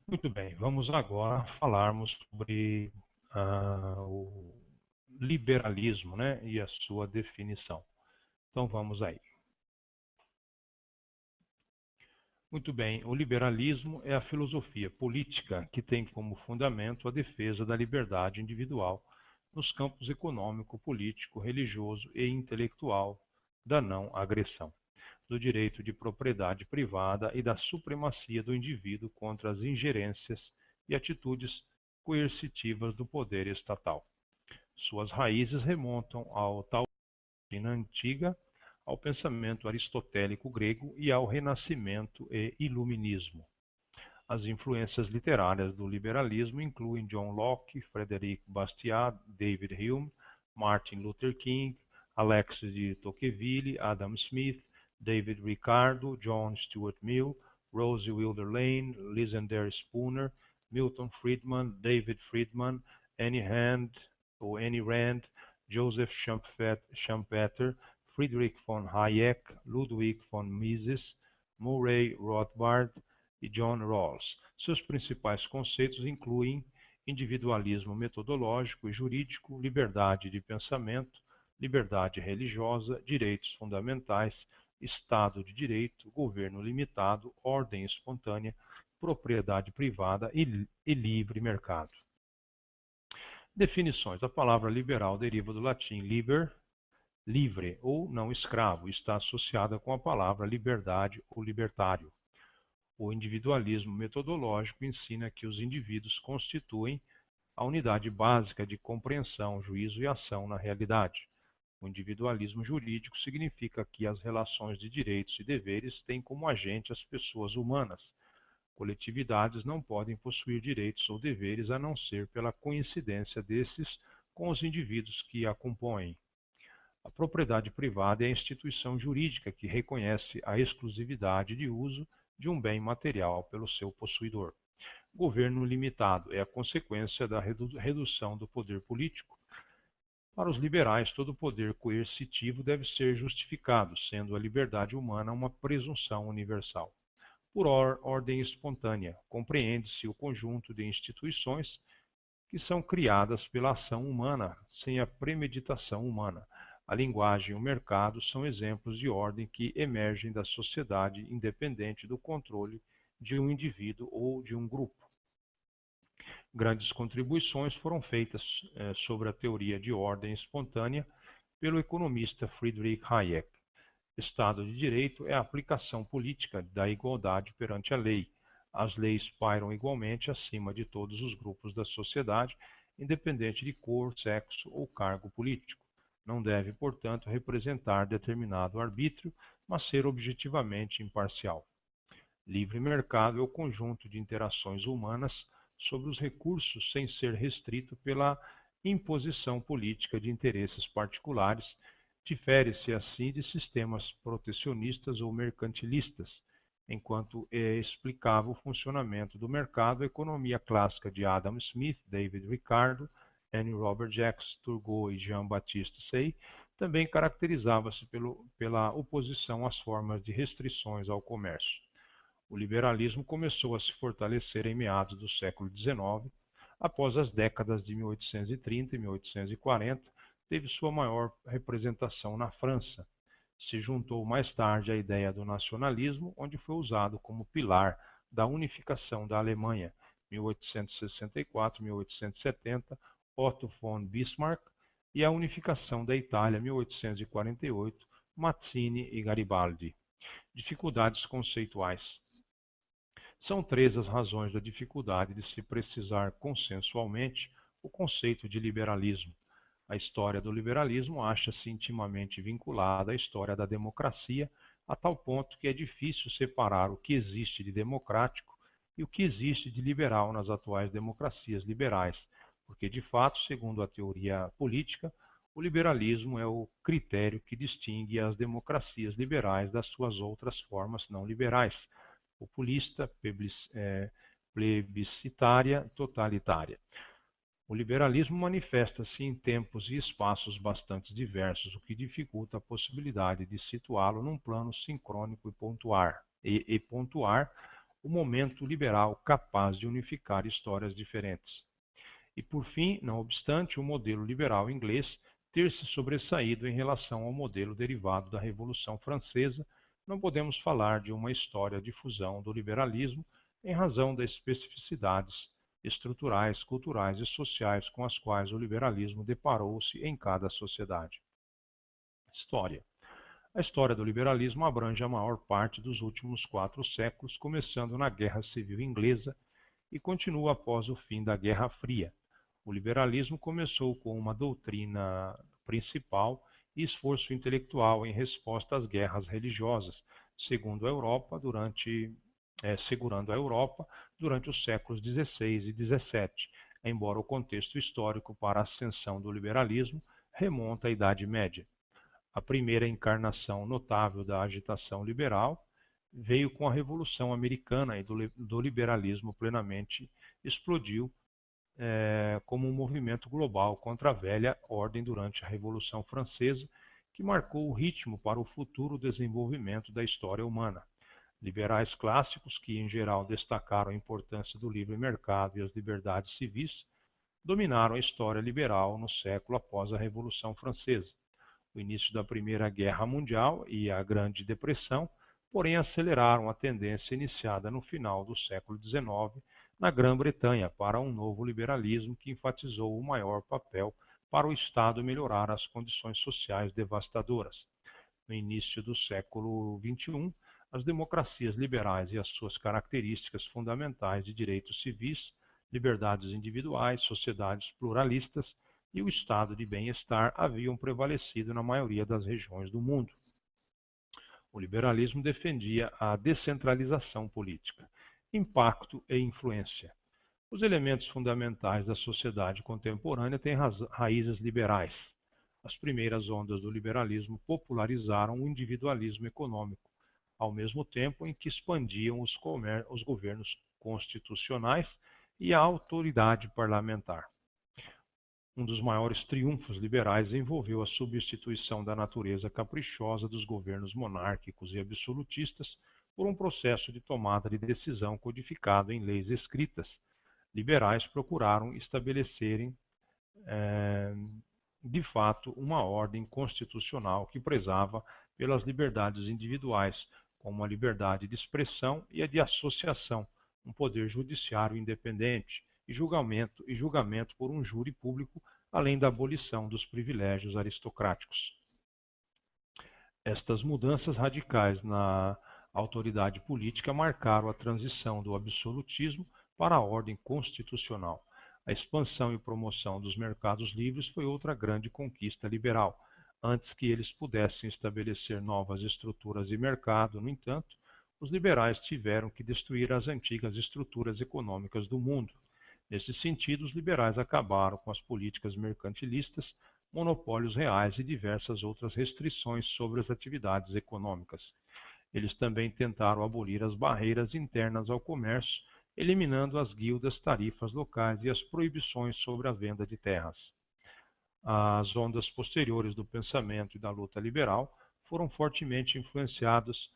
Muito bem, vamos agora falarmos sobre o liberalismo, né, e a sua definição. Então vamos aí. Muito bem, o liberalismo é a filosofia política que tem como fundamento a defesa da liberdade individual nos campos econômico, político, religioso e intelectual, da não agressão, do direito de propriedade privada e da supremacia do indivíduo contra as ingerências e atitudes coercitivas do poder estatal. Suas raízes remontam ao China antiga, ao pensamento aristotélico grego e ao Renascimento e Iluminismo. As influências literárias do liberalismo incluem John Locke, Frederic Bastiat, David Hume, Martin Luther King, Alexis de Tocqueville, Adam Smith, David Ricardo, John Stuart Mill, Rosie Wilder Lane, Lysander Spooner, Milton Friedman, David Friedman, Annie Rand, Joseph Schumpeter, Friedrich von Hayek, Ludwig von Mises, Murray Rothbard e John Rawls. Seus principais conceitos incluem individualismo metodológico e jurídico, liberdade de pensamento, liberdade religiosa, direitos fundamentais, Estado de Direito, governo limitado, ordem espontânea, propriedade privada e livre mercado. Definições. A palavra liberal deriva do latim liber, livre ou não escravo, e está associada com a palavra liberdade ou libertário. O individualismo metodológico ensina que os indivíduos constituem a unidade básica de compreensão, juízo e ação na realidade. O individualismo jurídico significa que as relações de direitos e deveres têm como agente as pessoas humanas. Coletividades não podem possuir direitos ou deveres a não ser pela coincidência desses com os indivíduos que a compõem. A propriedade privada é a instituição jurídica que reconhece a exclusividade de uso de um bem material pelo seu possuidor. Governo limitado é a consequência da redução do poder político. Para os liberais, todo poder coercitivo deve ser justificado, sendo a liberdade humana uma presunção universal. Por ordem espontânea, compreende-se o conjunto de instituições que são criadas pela ação humana, sem a premeditação humana. A linguagem e o mercado são exemplos de ordem que emergem da sociedade independente do controle de um indivíduo ou de um grupo. Grandes contribuições foram feitas sobre a teoria de ordem espontânea pelo economista Friedrich Hayek. Estado de Direito é a aplicação política da igualdade perante a lei. As leis pairam igualmente acima de todos os grupos da sociedade, independente de cor, sexo ou cargo político. Não deve, portanto, representar determinado arbítrio, mas ser objetivamente imparcial. Livre mercado é o conjunto de interações humanas sobre os recursos sem ser restrito pela imposição política de interesses particulares. Difere-se assim de sistemas protecionistas ou mercantilistas. Enquanto explicava o funcionamento do mercado, a economia clássica de Adam Smith, David Ricardo, Annie Robert Jacques Turgot e Jean-Baptiste Say também caracterizava-se pela oposição às formas de restrições ao comércio. O liberalismo começou a se fortalecer em meados do século XIX. Após as décadas de 1830 e 1840, teve sua maior representação na França. Se juntou mais tarde à ideia do nacionalismo, onde foi usado como pilar da unificação da Alemanha, 1864-1870, Otto von Bismarck, e a unificação da Itália, 1848, Mazzini e Garibaldi. Dificuldades conceituais. São três as razões da dificuldade de se precisar consensualmente o conceito de liberalismo. A história do liberalismo acha-se intimamente vinculada à história da democracia, a tal ponto que é difícil separar o que existe de democrático e o que existe de liberal nas atuais democracias liberais, porque, de fato, segundo a teoria política, o liberalismo é o critério que distingue as democracias liberais das suas outras formas não liberais, populista, plebiscitária, totalitária. O liberalismo manifesta-se em tempos e espaços bastante diversos, o que dificulta a possibilidade de situá-lo num plano sincrônico e pontuar o momento liberal capaz de unificar histórias diferentes. E por fim, não obstante o modelo liberal inglês ter se sobressaído em relação ao modelo derivado da Revolução Francesa, não podemos falar de uma história de fusão do liberalismo em razão das especificidades estruturais, culturais e sociais com as quais o liberalismo deparou-se em cada sociedade. História. A história do liberalismo abrange a maior parte dos últimos 4 séculos, começando na Guerra Civil Inglesa e continua após o fim da Guerra Fria. O liberalismo começou com uma doutrina principal e esforço intelectual em resposta às guerras religiosas, segurando a Europa durante os séculos XVI e XVII, embora o contexto histórico para a ascensão do liberalismo remonta à Idade Média. A primeira encarnação notável da agitação liberal veio com a Revolução Americana e do liberalismo plenamente explodiu como um movimento global contra a velha ordem durante a Revolução Francesa, que marcou o ritmo para o futuro desenvolvimento da história humana. Liberais clássicos, que em geral destacaram a importância do livre mercado e as liberdades civis, dominaram a história liberal no século após a Revolução Francesa. O início da Primeira Guerra Mundial e a Grande Depressão, porém, aceleraram a tendência iniciada no final do século XIX na Grã-Bretanha para um novo liberalismo que enfatizou o maior papel para o Estado melhorar as condições sociais devastadoras. No início do século XXI, as democracias liberais e as suas características fundamentais de direitos civis, liberdades individuais, sociedades pluralistas e o estado de bem-estar haviam prevalecido na maioria das regiões do mundo. O liberalismo defendia a descentralização política, impacto e influência. Os elementos fundamentais da sociedade contemporânea têm raízes liberais. As primeiras ondas do liberalismo popularizaram o individualismo econômico, ao mesmo tempo em que expandiam os governos constitucionais e a autoridade parlamentar. Um dos maiores triunfos liberais envolveu a substituição da natureza caprichosa dos governos monárquicos e absolutistas por um processo de tomada de decisão codificado em leis escritas. Liberais procuraram estabelecerem, de fato, uma ordem constitucional que prezava pelas liberdades individuais, como a liberdade de expressão e a de associação, um poder judiciário independente e julgamento por um júri público, além da abolição dos privilégios aristocráticos. Estas mudanças radicais na autoridade política marcaram a transição do absolutismo para a ordem constitucional. A expansão e promoção dos mercados livres foi outra grande conquista liberal. Antes que eles pudessem estabelecer novas estruturas de mercado, no entanto, os liberais tiveram que destruir as antigas estruturas econômicas do mundo. Nesse sentido, os liberais acabaram com as políticas mercantilistas, monopólios reais e diversas outras restrições sobre as atividades econômicas. Eles também tentaram abolir as barreiras internas ao comércio, eliminando as guildas, tarifas locais e as proibições sobre a venda de terras. As ondas posteriores do pensamento e da luta liberal foram fortemente influenciadas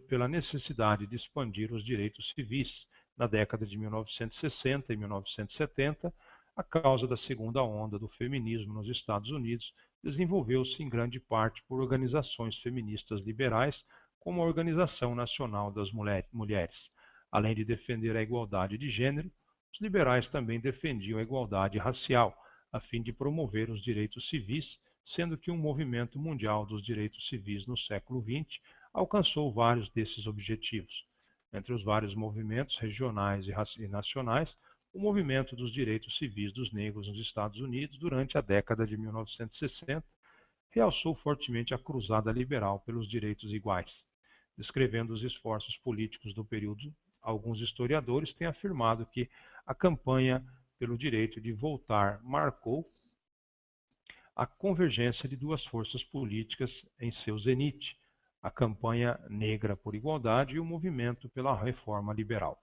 pela necessidade de expandir os direitos civis. Na década de 1960 e 1970, a causa da segunda onda do feminismo nos Estados Unidos desenvolveu-se em grande parte por organizações feministas liberais, como a Organização Nacional das Mulheres. Além de defender a igualdade de gênero, os liberais também defendiam a igualdade racial, a fim de promover os direitos civis, sendo que um movimento mundial dos direitos civis no século XX alcançou vários desses objetivos. Entre os vários movimentos regionais e nacionais, o movimento dos direitos civis dos negros nos Estados Unidos durante a década de 1960 realçou fortemente a cruzada liberal pelos direitos iguais. Descrevendo os esforços políticos do período, alguns historiadores têm afirmado que a campanha pelo direito de votar marcou a convergência de duas forças políticas em seu zenite, a campanha negra por igualdade e o movimento pela reforma liberal.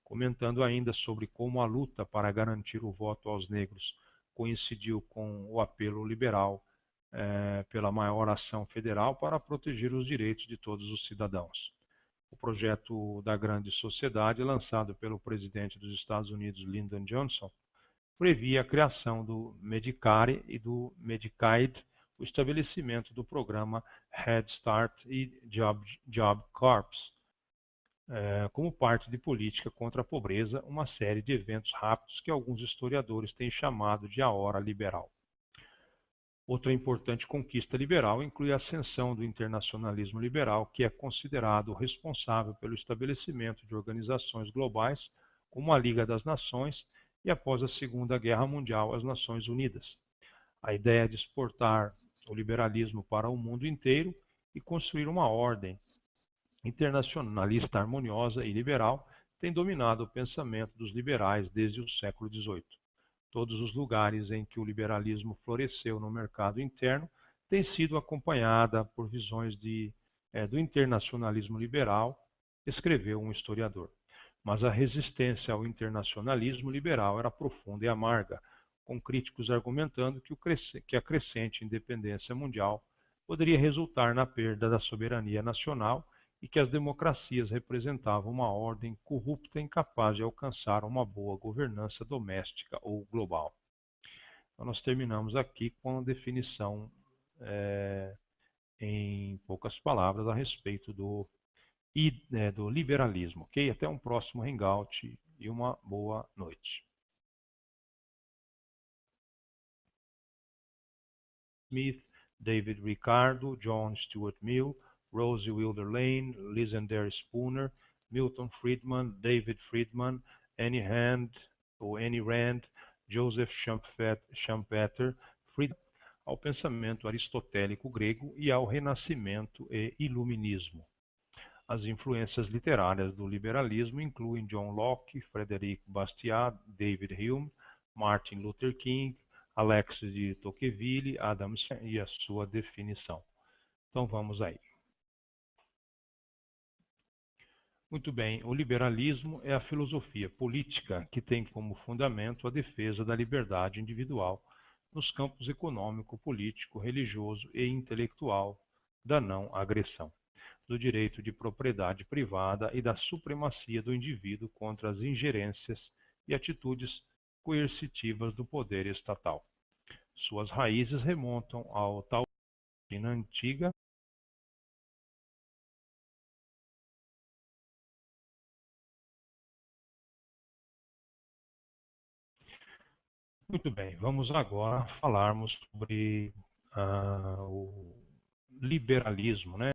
Comentando ainda sobre como a luta para garantir o voto aos negros coincidiu com o apelo liberal pela maior ação federal para proteger os direitos de todos os cidadãos. O projeto da Grande Sociedade, lançado pelo presidente dos Estados Unidos, Lyndon Johnson, previa a criação do Medicare e do Medicaid, o estabelecimento do programa Head Start e Job Corps, como parte de política contra a pobreza, uma série de eventos rápidos que alguns historiadores têm chamado de a Hora Liberal. Outra importante conquista liberal inclui a ascensão do internacionalismo liberal, que é considerado responsável pelo estabelecimento de organizações globais como a Liga das Nações e, após a Segunda Guerra Mundial, as Nações Unidas. A ideia de exportar o liberalismo para o mundo inteiro e construir uma ordem internacionalista harmoniosa e liberal tem dominado o pensamento dos liberais desde o século XVIII. Todos os lugares em que o liberalismo floresceu no mercado interno têm sido acompanhada por visões do internacionalismo liberal, escreveu um historiador. Mas a resistência ao internacionalismo liberal era profunda e amarga, com críticos argumentando que a crescente independência mundial poderia resultar na perda da soberania nacional e que as democracias representavam uma ordem corrupta incapaz de alcançar uma boa governança doméstica ou global. Então, nós terminamos aqui com a definição, em poucas palavras, a respeito do liberalismo. Ok? Até um próximo hangout e uma boa noite. Smith, David Ricardo, John Stuart Mill, Rosie Wilder Lane, Lysander Spooner, Milton Friedman, David Friedman, Annie Rand, Joseph Schumpeter, ao pensamento aristotélico grego e ao Renascimento e Iluminismo. As influências literárias do liberalismo incluem John Locke, Frederic Bastiat, David Hume, Martin Luther King, Alexis de Tocqueville, Adam Smith e a sua definição. Então vamos aí. Muito bem, o liberalismo é a filosofia política que tem como fundamento a defesa da liberdade individual nos campos econômico, político, religioso e intelectual, da não agressão, do direito de propriedade privada e da supremacia do indivíduo contra as ingerências e atitudes coercitivas do poder estatal. Suas raízes remontam ao tal China antiga. Muito bem, vamos agora falarmos sobre o liberalismo, né?